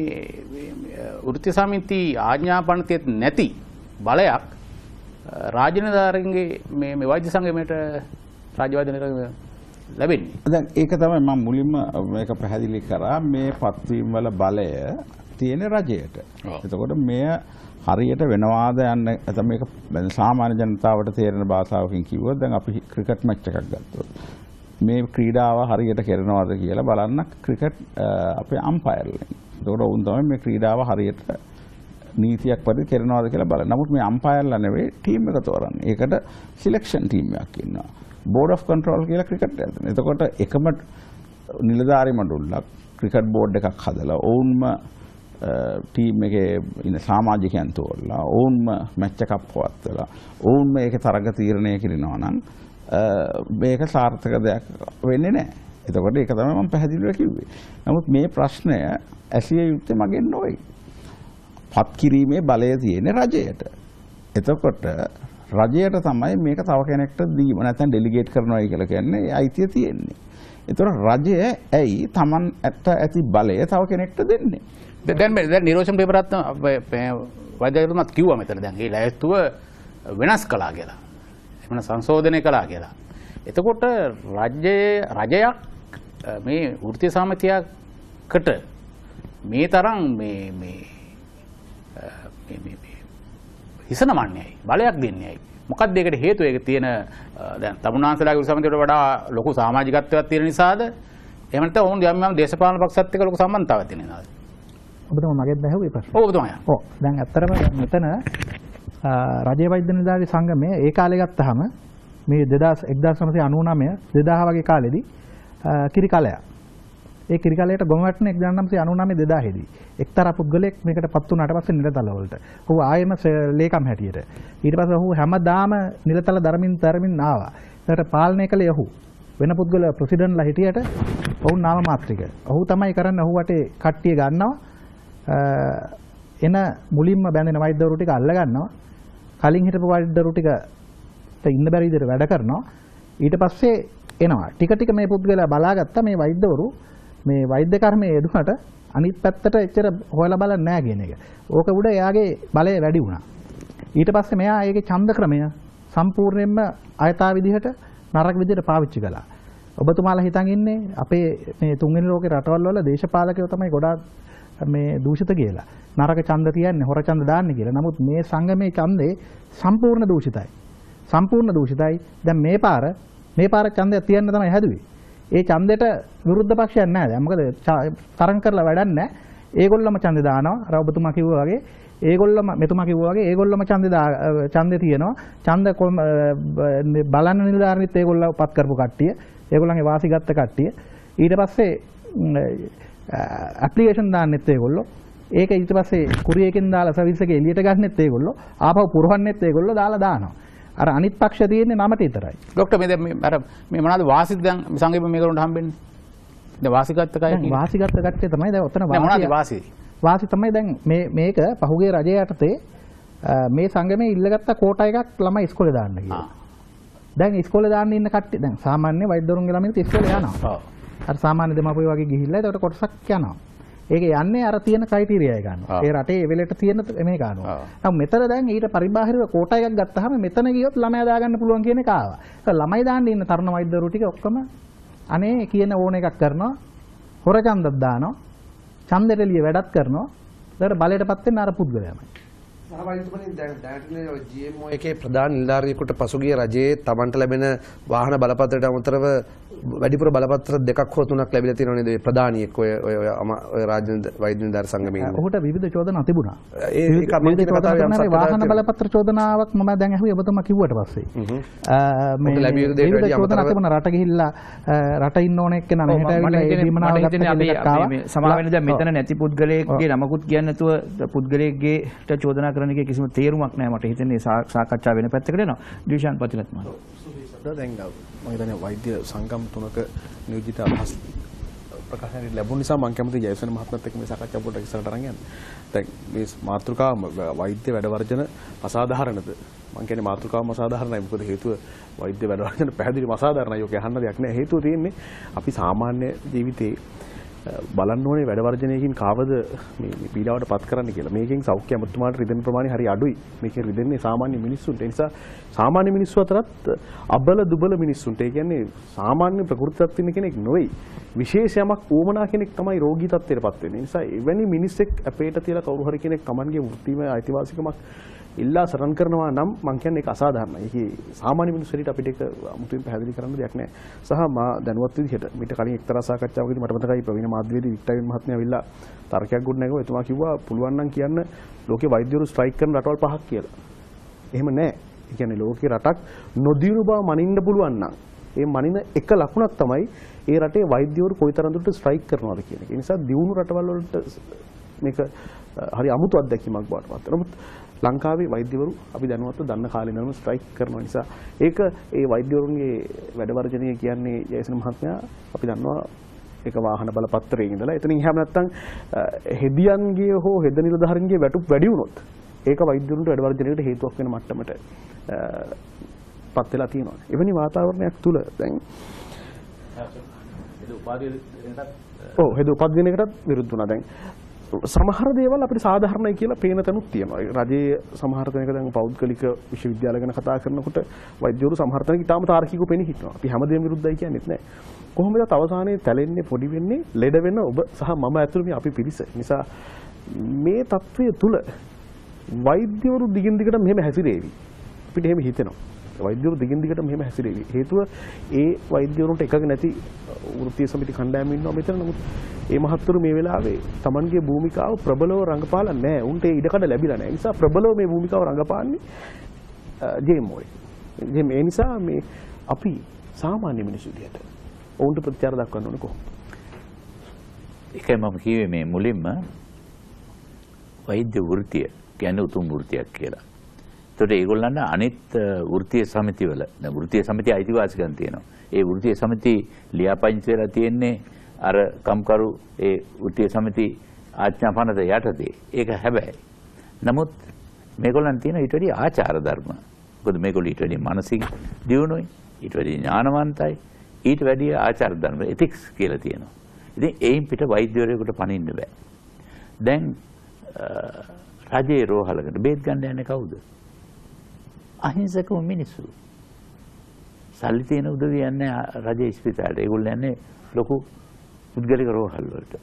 වෘත්තීය සමිති ආඥාපනතියෙත් නැති බලයක් රාජ්‍ය නිලධාරීන්ගේ මේ වෛද්‍ය සංගමයට රාජ්‍ය වෛද්‍ය නිලධාරීන්ගේ ලැබෙන්නේ? දැන් ඒක තමයි මම මුලින්ම මේක පැහැදිලි කරා මේ පත්වීම් වල බලය තියෙන රජයට. එතකොට මෙය හරියට වෙනවාද යන්න නැත්නම් මේක සාමාන්‍ය ජනතාවට තේරෙන භාෂාවකින් කිව්වොත් දැන් අපි ක්‍රිකට් මැච් එකක් ගත්තොත් මේ ක්‍රීඩාව හරියට කරනවද කියලා බලන්න ක්‍රිකට් අපේ අම්පයර්ලෙන්. ඒකට උන් තමයි මේ ක්‍රීඩාව හරියට නීතියක් පරිදි කරනවද කියලා බලන්න. නමුත් මේ අම්පයර්ලා නෙවෙයි ටීම් එක තෝරන්නේ. ඒකට සිලෙක්ෂන් ටීම් එකක් ඉන්නවා. බෝඩ් ඔෆ් කන්ට්‍රෝල් කියලා ක්‍රිකට් එකක් තියෙනවා. එතකොට එකම නිලධාරි මණ්ඩලයක් ක්‍රිකට් බෝඩ් එකක් හදලා ඔවුන්ම ටීම් එකේ ඉන්න සමාජිකයන් තෝරලා ඔවුන්ම මැච් එකක් පවත්වලා ඔවුන්ම ඒකේ තරග තීරණය කරනවා නම් මේක සාර්ථක දෙයක් වෙන්නේ නැහැ. එතකොට ඒක තමයි මම පැහැදිලිව කිව්වේ. නමුත් මේ ප්‍රශ්නය ඇසිය යුත්තේ මගෙන් නොවේ. පත් කිරීමේ බලය තියෙන රජයට. එතකොට රජයට තමයි මේක තව කෙනෙක්ට දීම නැත්නම් ඩෙලිගේට් කරනවා කියලා කියන්නේ ඒ අයිතිය තියෙන්නේ. එතකොට රජය ඇයි Taman ඇති බලය තව කෙනෙක්ට දෙන්නේ? දැන් නිරෝෂන් පේපරත් වෛද්‍යවරුන්වත් කිව්වා මෙතන දැන් මේ ලැයිස්තුව වෙනස් කළා කියලා. එහෙම සංශෝධනය කළා කියලා. එතකොට රජයක් මේ වෘත්තීය සමිතියකට මේ තරම් මේ හිසනමන්නේයි බලයක් දෙන්නේයි. මොකක්ද ඒකට හේතුව? ඒක තියෙන දැන් තමුන්නාන්සලාගේ වෘත්තීය සමිතියට වඩා ලොකු සමාජිකත්වයක් තියෙන නිසාද? එහෙම නැත්නම් ඔවුන් යම් දේශපාලන පක්ෂත් එක්ක ලොකු සම්බන්ධතාවයක් තියෙන නිසාද? ඔබතුමා මගෙත් ඇහුවේ ප්‍රශ්න. ඔව් ඔබතුමා. ඔව් දැන් ඇත්තටම මෙතන රජයේ වෛද්‍ය නිලධාරී සංගමය ඒ කාලේ ගත්තාම මේ 1999 2000 වගේ කාලෙදී කිරි කලයක්. ඒ කිරි කලයට ගොම වැටෙන 1999 2000 දී එක්තරා පුද්ගලයෙක් මේකට පත් වුණාට පස්සේ නිලතල වලට. ඔහු ආයෙම ලේකම් හැටියට. ඊට පස්සේ ඔහු හැමදාම නිලතල ධර්මින් ආවා. ඒකට පාලනය කළේ ඔහු. වෙන පුද්ගල ප්‍රෙසිඩන්ට්ලා හිටියට ඔවුන් නාම මාත්‍රික. ඔහු තමයි කරන්නේ ඔහු වටේ කට්ටිය ගන්නවා. එන මුලින්ම බැඳෙන වෛද්‍යවරු ටික අල්ල ගන්නවා. කලින් හිටපු වෛද්‍යවරු ටිකට ඉන්න බැරි විදිහට වැඩ කරනවා. ඊට පස්සේ එනවා. ටික ටික මේ පුද්ගලයා බලාගත්තා මේ වෛද්‍යවරු මේ වෛද්‍ය කර්මයේ යෙදුනට අනිත් පැත්තට එච්චර හොයලා බලන්නේ නැහැ කියන එක. ඕක උඩ එයාගේ බලය වැඩි වුණා. ඊට පස්සේ මෙයා ඒකේ ඡන්ද ක්‍රමය සම්පූර්ණයෙන්ම අයථා විදිහට නරක විදිහට පාවිච්චි කළා. ඔබතුමාලා හිතන් ඉන්නේ අපේ මේ තුන්වෙනි ලෝකේ රටවල් වල දේශපාලකයෝ තමයි ගොඩාක් මේ දූෂිත කියලා. නරක ඡන්ද තියන්නේ හොර ඡන්ද දාන්නේ කියලා. නමුත් මේ සංගමේ ඡන්දේ සම්පූර්ණ දූෂිතයි. සම්පූර්ණ දූෂිතයි. දැන් මේ පාර ඡන්දය තියන්න තමයි හැදුවේ. ඒ ඡන්දෙට විරුද්ධ පක්ෂයක් නැහැ. දැන් මොකද තරං කරලා වැඩක් නැහැ. ඒගොල්ලොම ඡන්දේ දානවා. අර ඔබතුමා කිව්වා වගේ ඒගොල්ලොම මෙතුමා කිව්වා වගේ ඒගොල්ලොම ඡන්දේ තියෙනවා. ඡන්ද බලන්න නිලධාරීනිත් ඒගොල්ලෝ පත් කරපු කට්ටිය. ඒගොල්ලන්ගේ වාසි ගත්ත කට්ටිය. ඊට පස්සේ ඇප්ලිකේෂන් දාන්නෙත් ඒගොල්ලෝ. ඒක ඊට පස්සේ කුරියකින් දාලා සර්විස් එකේ එළියට ගන්නෙත් ඒගොල්ලෝ. ආපහු පුරවන්නෙත් ඒගොල්ලෝ දාලා දානවා. අර අනිත් පක්ෂ තියෙන්නේ නමට විතරයි. ડોක්ටර් මේ දැන් අර මේ මොනවාද වාසිද දැන් සංගම මේකට හම්බෙන්නේ? දැන් වාසිගත කය කියන්නේ වාසිගත කට්ටිය තමයි දැන් ඔතන මොනවාද වාසි? වාසි තමයි දැන් මේක පහුගිය රජය යටතේ මේ සංගමේ ඉල්ලගත්ත කෝටා එකක් ළමයි ඉස්කෝලේ දාන්න කියලා. දැන් ඉස්කෝලේ දාන්න ඉන්න කට්ටිය දැන් සාමාන්‍ය වෛද්‍යවරුන්ගේ ළමයින්ට ඉස්කෝලේ යනවා. අර සාමාන්‍ය දෙමාපියෝ වගේ ගිහිල්ලා ඒකට කොටසක් යනවා. ඒක යන්නේ අර තියෙන ක්‍රයිටීරියා එක ගන්නවා. ඒ රටේ එවෙලට තියෙන මේ ගන්නවා. නමුත් මෙතන දැන් ඊට පරිබාහිරව කෝටා එකක් ගත්තාම මෙතන ගියොත් ළමයා දාගන්න පුළුවන් කියන එක ආවා. ඒක ළමයි දාන්න ඉන්න තරුණ වෛද්‍යවරු ටික ඔක්කොම අනේ කියන ඕන එකක් කරනවා. හොර ඡන්දක් දානවා. ඡන්දෙට එළිය වැඩක් කරනවා. ඒකට බලයටපත් වෙන අර පුද්ගලයාමයි. මහවෛද්‍යතුමනි දැන් GMO එකේ ප්‍රධාන නිලධාරියෙකුට පසුගිය රජයේ Tamanට ලැබෙන වාහන බලපත්‍රයට අමතරව වැඩිපුර බලපත්‍ර දෙකක් හෝ තුනක් ලැබිලා තියෙනවා නේද? ප්‍රධානියෙක් ඔය රාජ්‍ය වෛද්‍ය නිලධාරී සංගමයේ ඉන්න. ඔහුට විවිධ චෝදනා තිබුණා. ඒක මම කියන කතාවේ අංශයක් වාහන බලපත්‍ර චෝදනාවක් මම දැන් අහුවේ ඔබතුමා කිව්වට පස්සේ. මේ ලැබිය යුතු දේට වැඩි චෝදනා තිබුණා. රට ගිහිල්ලා රට ඉන්න ඕන එක්කෙනා මෙහෙට ඇවිල්ලා ඒ දීමනාව ගත්තා. මේ සමාවෙන්න දැන් මෙතන නැති පුද්ගලයෙක්ගේ නමකුත් කියන්නේ නැතුව පුද්ගලයෙක්ගේට චෝදනා කරන එකේ කිසිම තේරුමක් නැහැ. මට හිතෙන්නේ සාකච්ඡා වෙන පැත්තකට යනවා. ඩිවිෂන් පතිරත් මහතා. දැන් මම හිතන්නේ වෛද්‍ය සංගම් තුනක නියෝජිත අදහස් ප්‍රකාශන ලැබුණ නිසා මම කැමති ජයසේන මහත්මයාත් එක්ක මේ සාකච්ඡාව පොඩ්ඩක් ඉස්සරහට අරන් යන්න. දැන් මේ මාතෘකාව වෛද්‍ය වැඩවර්ජන අසාධාරණද? මම කියන්නේ මාතෘකාවම අසාධාරණයි. මොකද හේතුව වෛද්‍ය වැඩවර්ජන පැහැදිලිවම අසාධාරණයි. ඔක අහන්න දෙයක් නෑ. හේතුව තියෙන්නේ අපි සාමාන්‍ය ජීවිතේ බලන්න ඕනේ වැඩවර්ජනයකින් කාවද මේ පීඩාවට පත් කරන්න කියලා. මේකෙන් සෞඛ්‍ය අමාත්‍යාංශයට රිදෙන ප්‍රමාණය හරි අඩුයි. මේකෙන් රිදෙන්නේ සාමාන්‍ය මිනිස්සුන්ට. ඒ නිසා සාමාන්‍ය මිනිස්සු අතරත් අබල දුබල මිනිස්සුන්ට. ඒ කියන්නේ සාමාන්‍ය ප්‍රകൃතියක් තියෙන කෙනෙක් නෙවෙයි. විශේෂ යමක් වුමනා කෙනෙක් තමයි රෝගී තත්ත්වයටපත් වෙන්නේ. ඒ නිසා එවැනි මිනිස්සෙක් අපේට තියලා කවුරු හරි කෙනෙක් Tamanගේ වෘත්තීමය අයිතිවාසිකමක් ඉල්ලා සරන් කරනවා නම් මම කියන්නේ ඒක අසාධාරණයි. ඒකේ සාමාන්‍ය මිනිස්සුන්ට අපිට ඒක අමුතුවෙන් පැහැදිලි කරන්න දෙයක් නැහැ. සහ මා දැනුවත් විදිහට මීට කලින් එක්තරා සාකච්ඡාවකදී මට මතකයි ප්‍රවීණ මාධ්‍යවේදී වික්ටර් මහත්මයා ඇවිල්ලා තර්කයක් ගොඩනැගුවා. එතුමා කිව්වා පුළුවන් නම් කියන්න ලෝකේ වෛද්‍යවරු ස්ට්‍රයික් කරන රටවල් 5ක් කියලා. එහෙම නැහැ. ඒ කියන්නේ ලෝකේ රටක් නොදියුණු බව මනින්න පුළුවන් නම් ඒ මනින එක ලකුණක් තමයි ඒ රටේ වෛද්‍යවරු කොයිතරම් දුරට ස්ට්‍රයික් කරනවද කියන එක. ඒ නිසා දියුණු රටවල් වලට මේක හරි අමුතු අත්දැකීමක් බවට පත් වෙනවා. නමුත් ලංකාවේ වෛද්‍යවරු අපි දැනුවත්ව දන්න කාලේ ඉඳන්ම ස්ට්‍රයික් කරන නිසා ඒක ඒ වෛද්‍යවරුන්ගේ වැඩ වර්ජනය කියන්නේ ජයසේන මහත්මයා අපි දන්නවා ඒක වාහන බලපත්‍රයේ ඉඳලා එතනින් එහාම නැත්තම් හෙදියන්ගේ හෝ හෙද නිලධාරීන්ගේ වැටුප් වැඩි වුණොත් ඒක වෛද්‍යවරුන්ට වැඩ වර්ජනයකට හේතුවක් වෙන මට්ටමට පත් වෙලා තියෙනවා. එවැනි වාතාවරණයක් තුල දැන් හෙද උපාධියකටත් විරුද්ධ වුණා. දැන් සමහර දේවල් අපිට සාධාරණයි කියලා පේන තැනුත් තියෙනවා. රජයේ සමහර තැනක දැන් පෞද්ගලික විශ්වවිද්‍යාල ගැන කතා කරනකොට වෛද්‍යවරු සමහර තැනක ඊටාම තාර්කිකව පෙනී හිටිනවා. අපි හැමදේම විරුද්ධයි කියන්නේත් නැහැ. කොහොමද අවසානයේ තැලෙන්නේ පොඩි වෙන්නේ ලෙඩ වෙන ඔබ සහ මම ඇතුළු මේ අපි පිරිස. නිසා මේ තත්වය තුල වෛද්‍යවරු දිගින් දිගට මෙහෙම හැසිරේවි. අපිට එහෙම හිතෙනවා. වෛද්‍යවරු දිගින් දිගට මෙහෙම හැසිරේවි. හේතුව ඒ වෛද්‍යවරුන්ට එකක නැති වෘත්තීය සමිති කණ්ඩායම ඉන්නවා මෙතන. නමුත් මේ මහත්තුරු මේ වෙලාවේ Tamanගේ භූමිකාව ප්‍රබලව රඟපාලා නැහැ. උන්ට ඒ ඉඩකඩ ලැබිලා නැහැ. ඒ නිසා ප්‍රබලව මේ භූමිකාව රඟපාන්නේ ජේමෝයි. ඒ නිසා මේ අපි සාමාන්‍ය මිනිස්සු විදියට ඔවුන්ට ප්‍රතිචාර දක්වන්න ඕනේ කොහොමද? ඒකයි මම කිව්වේ මේ මුලින්ම වෛද්‍ය වෘත්තිය කියන්නේ උතුම් වෘත්තියක් කියලා. ඒතකොට ඒගොල්ලන්ට අනිත් වෘත්තීය සමිතිවල දැන් වෘත්තීය සමිති අයිතිවාසිකම් තියෙනවා. ඒ වෘත්තීය සමිති ලියාපදිංචි වෙලා තියෙන්නේ අර කම්කරු ඒ වෘත්තීය සමිති ආඥාපනත යටතේ. ඒක හැබැයි. නමුත් මේගොල්ලන් තියෙන ඊට වැඩි ආචාර ධර්ම. මොකද මේගොල්ලෝ ඊට වැඩි මානසික දියුණුවයි, ඊට වැඩි ඥානවන්තයි, ඊට වැඩි ආචාර ධර්ම එතික්ස් කියලා තියෙනවා. ඉතින් ඒයින් පිට වෛද්‍යවරයෙකුට පණින්න බෑ. දැන් රජයේ රෝහලකට බේත් ගන්න යන්නේ කවුද? අහිංසකව මිනිස්සු. සල්ලි තියෙන උදවිය යන්නේ රජයේ ස්පිතාලෙට. ඒගොල්ලෝ යන්නේ ලොකු පුද්ගලික රෝහල් වලට.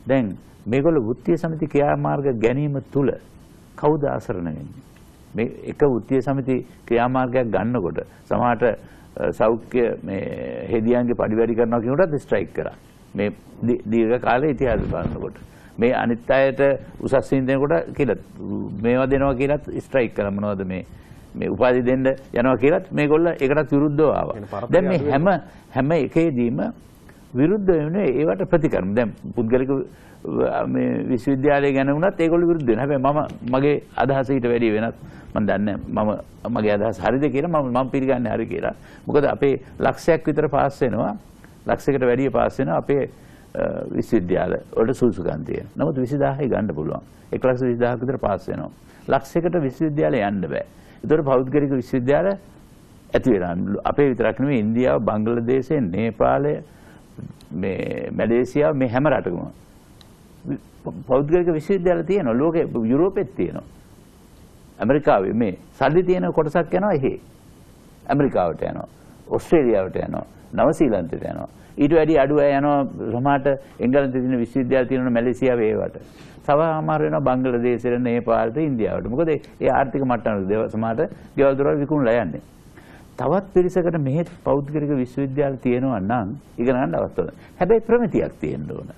දැන් මේගොල්ලෝ වෘත්තීය සමිති ක්‍රියාමාර්ග ගැනීම තුල කවුද අසරණ වෙන්නේ? මේ එක වෘත්තීය සමිති ක්‍රියාමාර්ගයක් ගන්නකොට සමහරට සෞඛ්‍ය මේ හෙදියන්ගේ පඩි වැඩි කරනවා කියනකොටත් ස්ට්‍රයික් කරා. මේ දීර්ඝ කාලේ ඉතිහාස බලනකොට මේ අනිත් අයට උසස් වින්දනකොට කියලා මේවා දෙනවා කියලාත් ස්ට්‍රයික් කරා. මොනවද මේ උපාධි දෙන්න යනවා කියලාත් මේගොල්ලෝ ඒකටත් විරුද්ධව ආවා. දැන් මේ හැම එකේදීම විරුද්ධ වෙන්නේ ඒවට ප්‍රතිකර්ම. දැන් පුද්ගලික මේ විශ්වවිද්‍යාලය ගැන වුණත් ඒගොල්ලෝ විරුද්ධ වෙනවා. හැබැයි මගේ අදහස ඊට වැඩිය වෙනත්. මම දන්නේ මගේ අදහස හරිද කියලා මම පිළිගන්නේ හරි කියලා. මොකද අපේ ලක්ෂයක් විතර පාස් වෙනවා. ලක්ෂයකට වැඩිය පාස් වෙනවා අපේ විශ්වවිද්‍යාල වලට සුසුකම් තියෙන. නමුත් 20000යි ගන්න පුළුවන්. 1,20,000ක් විතර පාස් වෙනවා. ලක්ෂයකට විශ්වවිද්‍යාලේ යන්න බෑ. ඒතකොට පෞද්ගලික විශ්වවිද්‍යාල ඇති වෙනවා. අපේ විතරක් නෙවෙයි ඉන්දියාව, බංග්ලාදේශය, නේපාලය, මේ මැලේසියාව මේ හැම රටකම පෞද්ගලික විශ්වවිද්‍යාල තියෙනවා. ලෝකේ යුරෝපෙත් තියෙනවා. ඇමරිකාවේ මේ සල්ලි තියෙන කොටසක් යනවා එහෙ. ඇමරිකාවට යනවා. ඕස්ට්‍රේලියාවට යනවා. නවසීලන්තයට යනවා. ඊට වැඩි අඩු අය යනවා සමහරට එංගලන්තයේ තියෙන විශ්වවිද්‍යාල තියෙනවා මැලේසියාවේ ඒවට. සමහර වෙනවා බංග්ලාදේශයට, නේපාලට, ඉන්දියාවට. මොකද ඒ ආර්ථික මට්ටම සමහරට ගෙවල් දොරවල් විකුණලා යන්නේ. තවත් පිරිසකට මෙහෙ පෞද්ගලික විශ්වවිද්‍යාල තියෙනවා නම් ඉගෙන ගන්න අවස්ථාවක්. හැබැයි ප්‍රමිතියක් තියෙන්න ඕන.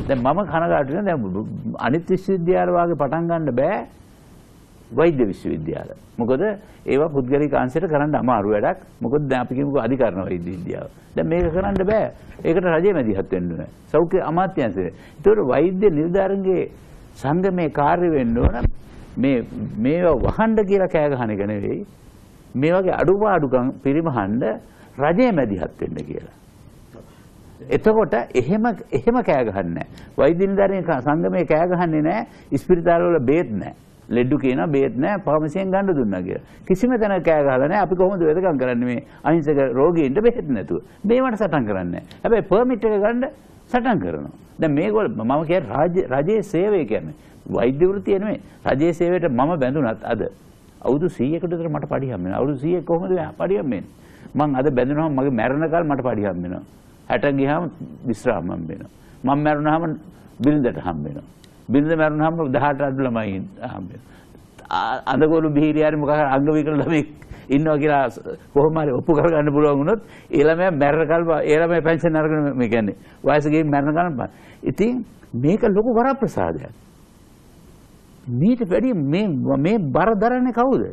දැන් මම කනගාටු වෙනවා දැන් අනිත් විශ්වවිද්‍යාල වාගේ පටන් ගන්න බෑ වෛද්‍ය විශ්වවිද්‍යාල. මොකද ඒවා පුද්ගලික අංශයට කරන්න අමාරු වැඩක්. මොකද දැන් අපි කියමුකෝ අධිකරණ වෛද්‍ය විද්‍යාව. දැන් මේක කරන්න බෑ. ඒකට රජයේ මැදිහත් වෙන්න ඕනේ. සෞඛ්‍ය අමාත්‍යාංශය. ඒතකොට වෛද්‍ය නිලධාරීන්ගේ සංගමේ කාර්ය වෙන්න ඕන මේවා වහන්න කියලා කෑ ගහන එක නෙවෙයි. මේ වගේ අඩුපාඩුකම් පිරිමහන්න රජයේ මැදිහත් වෙන්න කියලා. එතකොට එහෙම කෑ ගහන්නේ නැහැ. වෛද්‍ය නිලධාරීන් සංගමේ කෑ ගහන්නේ නැහැ. ඉස්පිරිතාල වල බේත් නැහැ. ලෙඩු කියනවා බේත් නැහැ ෆාමසියෙන් ගන්න දුන්නා කියලා. කිසිම තැනක කෑ ගහලා නැහැ. අපි කොහොමද වෙදකම් කරන්නේ මේ අහිංසක රෝගීන්ට බෙහෙත් නැතුව. මේවට සටන් කරන්නේ නැහැ. හැබැයි පර්මිට් එක ගන්න සටන් කරනවා. දැන් මේගොල්ලෝ මම කියන්නේ රජයේ සේවය කියන්නේ වෛද්‍ය වෘත්තිය නෙමෙයි. රජයේ සේවයට මම බැඳුනත් අද අවුරුදු 100කට විතර මට පඩි හම්බ වෙනවා. අවුරුදු 100 කොහොමද පඩි හම්බෙන්නේ? මං අද බැඳුනහම මගේ මැරෙන කාලේ මට පඩි හම්බ වෙනවා. 60 ගියාම විශ්‍රාම හම්බ වෙනවා. මම මැරුණාම බිරිඳට හම්බ වෙනවා. බිරිඳ මැරුණාම 18 අඩු ළමයි හම්බ වෙනවා. අඳගොළු බීරියාරි මොකක් හරි අංග විකල ළමෙක් ඉන්නවා කියලා කොහොම හරි ඔප්පු කරගන්න පුළුවන් වුණොත් ඒ ළමයා මැරෙන කල්ප ඒ ළමයා පෙන්ෂන් අරගෙන මේ කියන්නේ වයස ගිහින් මැරෙන කල්ප. ඉතින් මේක ලොකු වරප්‍රසාදයක්. මේට වැඩි මේ බර දරන්නේ කවුද?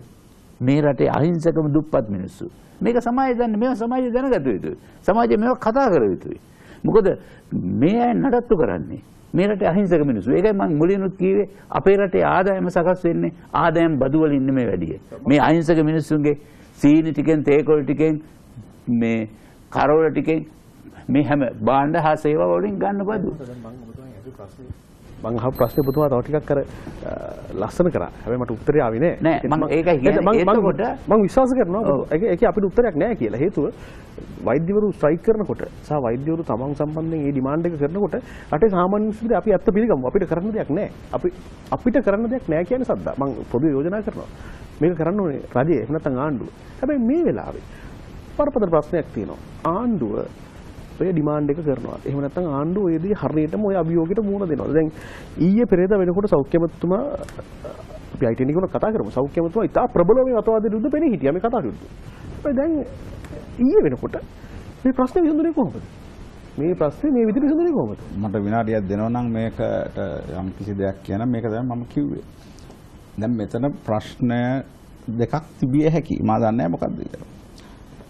මේ රටේ අහිංසකම දුප්පත් මිනිස්සු. මේක සමාජය දන්නේ, මේව සමාජය දැනගත යුතුයි. සමාජය මේව කතා කර යුතුයි. මොකද මේ අය නඩත්තු කරන්නේ මේ රටේ අහිංසක මිනිස්සු. ඒකයි මම මුලින්ුත් කිව්වේ අපේ රටේ ආදායම සකස් වෙන්නේ ආදායම් බදු වල ඉන්නේ මේ වැඩිය. මේ අහිංසක මිනිස්සුන්ගේ සීනි ටිකෙන් තේකොළ ටිකෙන් මේ කරවල ටිකෙන් මේ හැම භාණ්ඩ හා සේවා වලින් ගන්න බදු. මම අහපු ප්‍රශ්නේ පුතුමා තව ටිකක් අර ලස්සන කරා. හැබැයි මට උත්තරය ආවේ නෑ. නෑ මම ඒකයි කියන්නේ. එතකොට මම විශ්වාස කරනවා ඒකේ අපිට උත්තරයක් නෑ කියලා. හේතුව වෛද්‍යවරු ස්ට්‍රයික් කරනකොට සහ වෛද්‍යවරු තමන් සම්බන්ධයෙන් මේ ඩිමාන්ඩ් එක කරනකොට රටේ සාමාන්‍ය මිනිස්සුන්ට අපි ඇත්ත පිළිගමු. අපිට කරන්න දෙයක් නෑ. අපිට කරන්න දෙයක් නෑ කියන්නේ සද්දා. මම පොදු යෝජනා කරනවා. මේක කරන්න ඕනේ රජය එහෙම නැත්නම් ආණ්ඩුව. හැබැයි මේ වෙලාවේ බරපතල ප්‍රශ්නයක් තියෙනවා. ආණ්ඩුව ඔය ඩිමාන්ඩ් එක කරනවා. එහෙම නැත්නම් ආණ්ඩුව ඔයදී හරියටම ඔය අභියෝගයට මුහුණ දෙනවා. දැන් ඊයේ පෙරේද වෙනකොට සෞඛ්‍ය මන්ත්‍රීතුමා අපි IT නිකුණ කතා කරමු. සෞඛ්‍ය මන්ත්‍රීතුමා ඉතා ප්‍රබලව මේ අතවාදයට විරුද්ධ පෙනී හිටියා මේ කතා කරුවා. හැබැයි දැන් ඊයේ වෙනකොට මේ ප්‍රශ්නේ විසඳුනේ කොහොමද? මේ ප්‍රශ්නේ මේ විදිහට විසඳුනේ කොහොමද? මට විනාඩියක් දෙනවා නම් මේකට යම් කිසි දෙයක් කියන මේක තමයි මම කිව්වේ. දැන් මෙතන ප්‍රශ්න දෙකක් තිබිය හැකි. මම දන්නේ නැහැ මොකක්ද කියලා.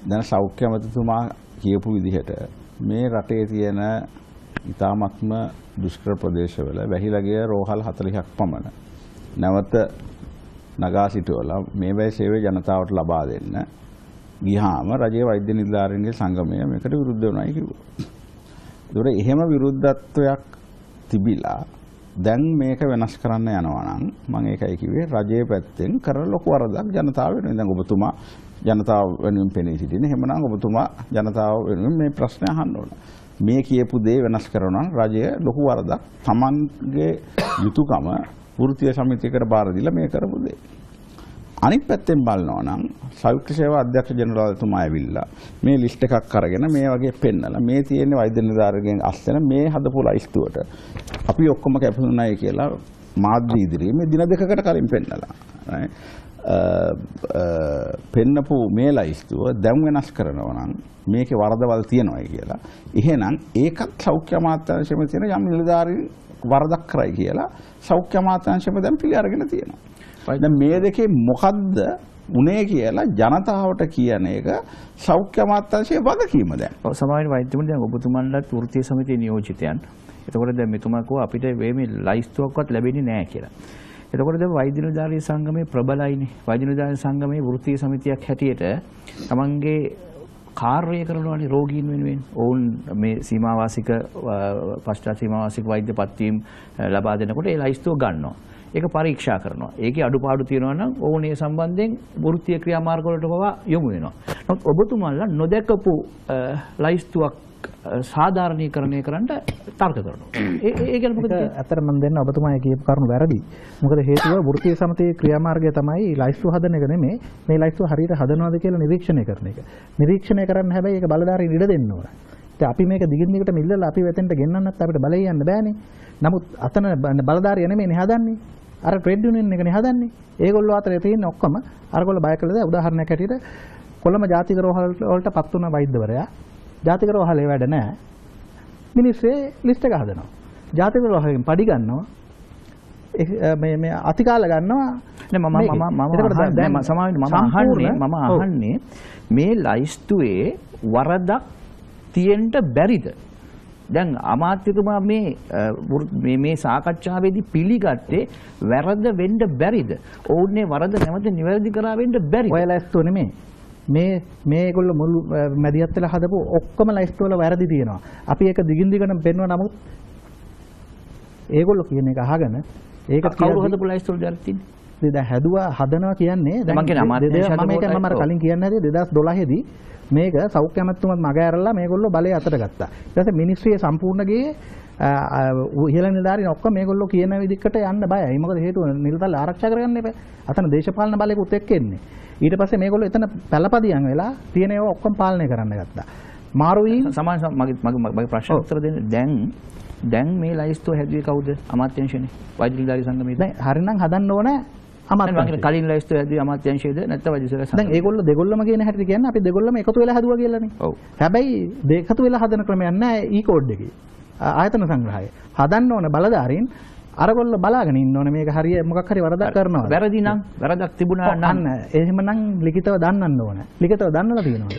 දැන් සෞඛ්‍ය මන්ත්‍රීතුමා කියපු විදිහට මේ රටේ තියෙන ඉතාමත්ම දුෂ්කර ප්‍රදේශවල වැහිලා ගිය රෝහල් 40ක් පමණ නැවත නගා සිටවලා මේ වැය සේවය ජනතාවට ලබා දෙන්න ගියාම රජයේ වෛද්‍ය නිලධාරීන්ගේ සංගමය මේකට විරුද්ධ වෙනවායි කිව්වා. ඒතකොට එහෙම විරුද්ධත්වයක් තිබිලා දැන් මේක වෙනස් කරන්න යනවා නම් මම ඒකයි කිව්වේ රජයේ පැත්තෙන් කරන ලොකු වරදක් ජනතාව වෙනුවෙන්. දැන් ඔබතුමා ජනතාව වෙනුවෙන් පෙනී සිටින. එහෙමනම් ඔබතුමා ජනතාව වෙනුවෙන් මේ ප්‍රශ්නය අහන්න ඕන. මේ කියපු දේ වෙනස් කරනවා නම් රජය ලොකු වරදක් Tamanගේ යුතුයකම වෘත්තීය සමිතියකට බාර දීලා මේ කරපු දේ. අනිත් පැත්තෙන් බලනවා නම් සෞඛ්‍ය සේවා අධ්‍යක්ෂ ජනරාල්තුමා ඇවිල්ලා මේ ලිස්ට් එකක් අරගෙන මේ වගේ පෙන්නලා මේ තියෙන වෛද්‍ය නිලධාරීන්ගෙන් අස්සන මේ හදපු ලයිස්තුවට අපි ඔක්කොම කැපුණායි කියලා මාධ්‍ය ඉදිරියේ මේ දින දෙකකට කලින් පෙන්නලා පෙන්නපු මේ ලයිස්තුව දැන් වෙනස් කරනවා නම් මේකේ වරදවල් තියෙනවායි කියලා. එහෙනම් ඒකත් සෞඛ්‍ය අමාත්‍යාංශයේ තියෙන යම් නිලධාරීන් වරදක් කරයි කියලා සෞඛ්‍ය අමාත්‍යාංශයෙන් දැන් පිළි අරගෙන තියෙනවා. දැන් මේ දෙකේ මොකද්ද උනේ කියලා ජනතාවට කියන එක සෞඛ්‍ය අමාත්‍යාංශයේ වගකීම දැන්. ඔව් සමාජ වෛද්‍යවරුන් දැන් ඔබතුමන්ලත් වෘත්තීය සමිතියේ නියෝජිතයන්. එතකොට දැන් මෙතුමා කිව්වා අපිට මේ ලයිස්තුවක්වත් ලැබෙන්නේ නැහැ කියලා. එතකොට දැන් වෛද්‍ය නිලධාරී සංගමේ ප්‍රබලයිනේ. වෛද්‍ය නිලධාරී සංගමේ වෘත්තීය සමිතියක් හැටියට තමන්ගේ කාර්යය කරනවානේ රෝගීන් වෙනුවෙන්. ඔවුන් මේ සීමාවාසික පශ්චාත් සීමාවාසික වෛද්‍ය පත්වීම් ලබා දෙනකොට ඒ ලයිස්තුව ගන්නවා. ඒක පරීක්ෂා කරනවා. ඒකේ අඩුපාඩු තියෙනවා නම් ඔවුන් ඒ සම්බන්ධයෙන් වෘත්තීය ක්‍රියාමාර්ග වලට පවා යොමු වෙනවා. නමුත් ඔබතුමාලා නොදැකපු ලයිස්තුවක් සාධාරණීකරණය කරන්න තර්ක කරනවා. ඒ ගැන මොකද? ඇත්තට මම දෙන්න ඔබතුමායි කියපු කරුණු වැරදි. මොකද හේතුව වෘත්තීය සමිතියේ ක්‍රියාමාර්ගය තමයි ලයිස්තුව හදන එක නෙමෙයි. මේ ලයිස්තුව හරියට හදනවද කියලා නිරීක්ෂණය කරන එක. නිරීක්ෂණය කරන්න හැබැයි ඒක බලධාරීන් ඉඩ දෙන්න ඕන. ඉතින් අපි මේක දිගින් දිගට මිල්ලලා අපි වෙතෙන්ට ගෙන්නන්නත් අපිට බලය යන්න බෑනේ. නමුත් අතන බලධාරිය නෙමෙයිනේ හදන්නේ. අර ට්‍රේඩ් යුනියන් එකනේ හදන්නේ. ඒගොල්ලෝ අතරේ තියෙන ඔක්කොම අරගොල්ලෝ බය කළද උදාහරණයක් හැටියට කොළඹ ජාතික රෝහල වලට පත් වුණ වෛද්‍යවරයා ජාතික රෝහලේ වැඩ නැහැ. මිනිස්සේ ලිස්ට් එක හදනවා. ජාතික රෝහලෙන් පඩි ගන්නවා. මේ අතිකාල ගන්නවා. මම අහන්නේ මේ ලයිස්තුවේ වරදක් තියෙන්න බැරිද? දැන් අමාත්‍යතුමා මේ සාකච්ඡාවේදී පිළිගත්තේ වැරද්ද වෙන්න බැරිද? ඔවුන්නේ වරද නැවත නිවැරදි කරා වෙන්න බැරි. ඔය ලයිස්තුව නෙමෙයි. මේගොල්ලෝ මුළු මැදිහත් වෙලා හදපු ඔක්කොම ලයිස්තු වල වැරදි තියෙනවා. අපි ඒක දිගින් දිගටම පෙන්වන නමුත් ඒගොල්ලෝ කියන එක අහගෙන ඒක කවුරු හදපු ලයිස්තු වල වැරදි තියෙන්නේ? දැන් හැදුවා හදනවා කියන්නේ දැන් මම කියන්නේ අමාත්‍යාංශය මම අර කලින් කියන්නේ 2012 දී මේක සෞඛ්‍ය අමාත්‍යතුමත් මග ඇරලා මේගොල්ලෝ බලය අතට ගත්තා. ඊට පස්සේ මිනිස්ට්‍රියේ සම්පූර්ණ ගියේ ඉහළ නිලධාරීන් ඔක්කොම මේගොල්ලෝ කියන විදිහකට යන්න බයයි. මොකද හේතුව නිලධාරීන් ආරක්ෂා කරගන්න එපා. අතන දේශපාලන බලයකුත් එක්ක එන්නේ. ඊට පස්සේ මේගොල්ලෝ එතන පළපදියම් වෙලා තියෙන ඒවා ඔක්කොම පාලනය කරන්න ගත්තා. මාරුයි මගේ ප්‍රශ්න උත්තර දෙන්න. දැන් මේ ලයිස්තුව හැදුවේ කවුද? අමාත්‍යාංශනේ. වෛද්‍ය නිලධාරී සංගමයේ. දැන් හරිනම් හදන්න ඕන අමාත්‍යාංශය. කලින් ලයිස්තුවේදී අමාත්‍යාංශයේද නැත්නම් වෛද්‍ය සේවා දැන් ඒගොල්ලෝ දෙගොල්ලම කියන හැටි කියන්නේ අපි දෙගොල්ලම එකතු වෙලා හදුවා කියලානේ. ඔව්. හැබැයි දෙකතු වෙලා හදන ක්‍රමයක් නැහැ ඊ කෝඩ් එකේ. ආයතන සංග්‍රහය. හදන්න ඕන බලධාරීන් අරගොල්ල බලාගෙන ඉන්න ඕනේ මේක හරිය මොකක් හරි වරදක් කරනවා. වැරදි නම් වැරදක් තිබුණා නම් එහෙමනම් ලිඛිතව දන්නන්න ඕනේ. ලිඛිතව දන්නලා තියෙනවද?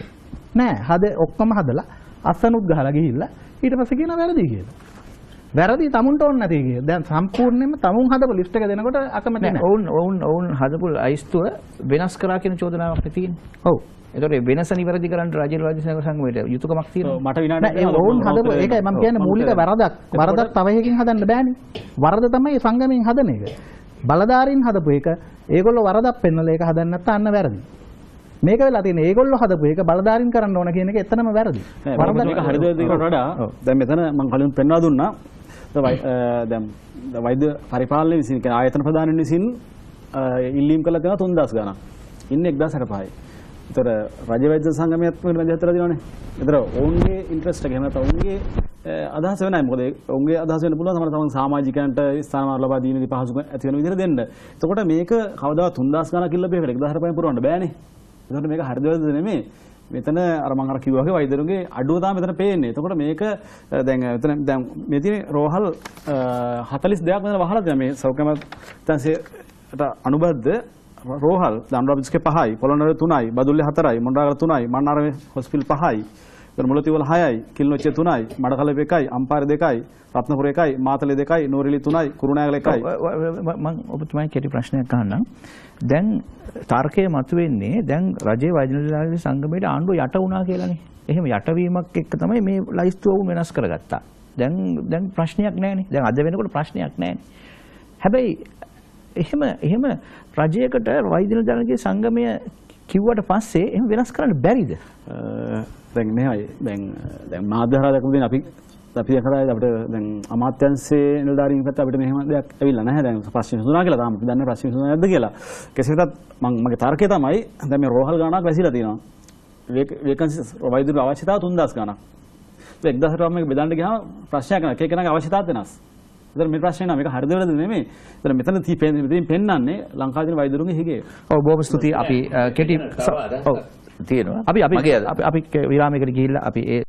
නෑ. හද ඔක්කොම හදලා අස්සනුත් ගහලා ගිහිල්ලා ඊට පස්සේ කියනවා වැරදි කියලා. වැරදි තමුන්ට ඕන නැති කියලා. දැන් සම්පූර්ණයෙන්ම තමුන් හදපු ලිස්ට් එක දෙනකොට අකමැති නෑ. ඔවුන් හදපු අයිස්තුව වෙනස් කරා කියන චෝදනාවක් තියෙන්නේ. ඔව්. ඒතකොට වෙනස නිවැරදි කරන්න රාජ්‍ය රාජ්‍ය සංගමයට යුතුයකමක් තියෙනවා. මට විනාඩි නෑ ඔවුන් හදපු ඒකයි මම කියන්නේ මූලික වරදක් තව එකකින් හදන්න බෑනේ. වරද තමයි සංගමයෙන් හදන එක. බලධාරීන් හදපු එක ඒගොල්ලෝ වරදක් පෙන්නලා ඒක හදන්න නැත්නම් අන්න වැරදි. මේක වෙලා තියෙන්නේ ඒගොල්ලෝ හදපු එක බලධාරීන් කරන්න ඕන කියන එක එතනම වැරදි. වරදක් මේක හරිද කියලාට වඩා දැන් මෙතන මම කලින් පෙන්වා දුන්නා දැන් වෛද්‍ය පරිපාලන විසින් කියන ආයතන ප්‍රධානීන් විසින් ඉල්ලීම් කළා තියෙනවා 3000 ගණන්. ඉන්නේ 1065යි. ඒතර රාජ්‍ය වෛද්‍ය සංගමයත් මේ 24 දිනවනේ. ඒතර ඔවුන්ගේ ඉන්ට්‍රස්ට් එක එහෙම නැත්නම් ඔවුන්ගේ අදහස වෙනයි. මොකද ඔවුන්ගේ අදහස වෙන්න පුළුවන් තමයි සමාජිකයන්ට ස්ථානමාන ලබා දීමේදී පහසුකම් ඇති වෙන විදිහට දෙන්න. එතකොට මේක කවදාවත් 3000 ගණන් කිල්ල බේකට 1065න් පුරවන්න බෑනේ. එතකොට මේක හරිද වැරදිද නෙමෙයි. මෙතන අර මම අර කිව්වා වගේ වෛද්‍යරුන්ගේ අඩුව තමයි මෙතන පේන්නේ. එතකොට මේක දැන් මේ තියෙන රෝහල් 42ක් මෙතන වහලා තියෙනවා. මේ සෞඛ්‍ය අමාත්‍යාංශයට අනුබද්ධ රෝහල් දම්රාබිස්ගේ 5යි, පොළොන්නරුවේ 3යි, බදුල්ලේ 4යි, මොණරාගල 3යි, මන්නාරමේ හොස්පිටල් 5යි, මුලතිවල 6යි, කිල්නොච්චිය 3යි, මඩකලප 1යි, අම්පාර 2යි, රත්නපුර 1යි, මාතලේ 2යි, නෝරිලි 3යි, කුරුණෑගල 1යි. මම ඔබතුමාගෙන් කෙටි ප්‍රශ්නයක් අහන්නම්. දැන් තර්කය මතුවෙන්නේ දැන් රජයේ වෛද්‍ය නිලධාරීන් සංගමයට ආණ්ඩුව යට වුණා කියලානේ. එහෙම යටවීමක් එක්ක තමයි මේ ලයිස්තුව වෙනස් කරගත්තා. දැන් ප්‍රශ්නයක් නැහැනේ. දැන් අද වෙනකොට ප්‍රශ්නයක් නැහැනේ. හැබැයි එහෙම රජයකට වෛද්‍ය නිලධාරීන්ගේ සංගමය කිව්වට පස්සේ එහෙම වෙනස් කරන්න බැරිද? දැන් මෙහෙමයි. දැන් මාධ්‍යහරා දක්වපු දෙන අපි කරා අපිට දැන් අමාත්‍යාංශයේ නිලධාරීන් පැත්ත අපිට මෙහෙම දෙයක් ඇවිල්ලා නැහැ. දැන් ප්‍රශ්න විසඳුණා කියලා තාම අපි දන්නේ ප්‍රශ්න විසඳුණා නැද්ද කියලා. කෙසේ වෙතත් මගේ තර්කය තමයි දැන් මේ රෝහල් ගණනක් වැසිලා තියෙනවා. වේකන්සි වෛද්‍ය අවශ්‍යතාව 3000 ගණනක්. ඒක 1000ක් මේක බෙදන්න ගියාම ප්‍රශ්නයක් නැහැ. එක එකනාගේ අවශ්‍යතාව වෙනස්. ඒතර මේ ප්‍රශ්නේ නෑ මේක හරිද වැරදිද නෙමෙයි. ඒතර මෙතන පෙන්නන්නේ ලංකාවේ වෛද්‍යරුන්ගේ හිගේ. ඔව් බොහොම ස්තුතියි. අපි කෙටි ඔව් තියෙනවා. අපි විරාමයකට ගිහිල්ලා අපි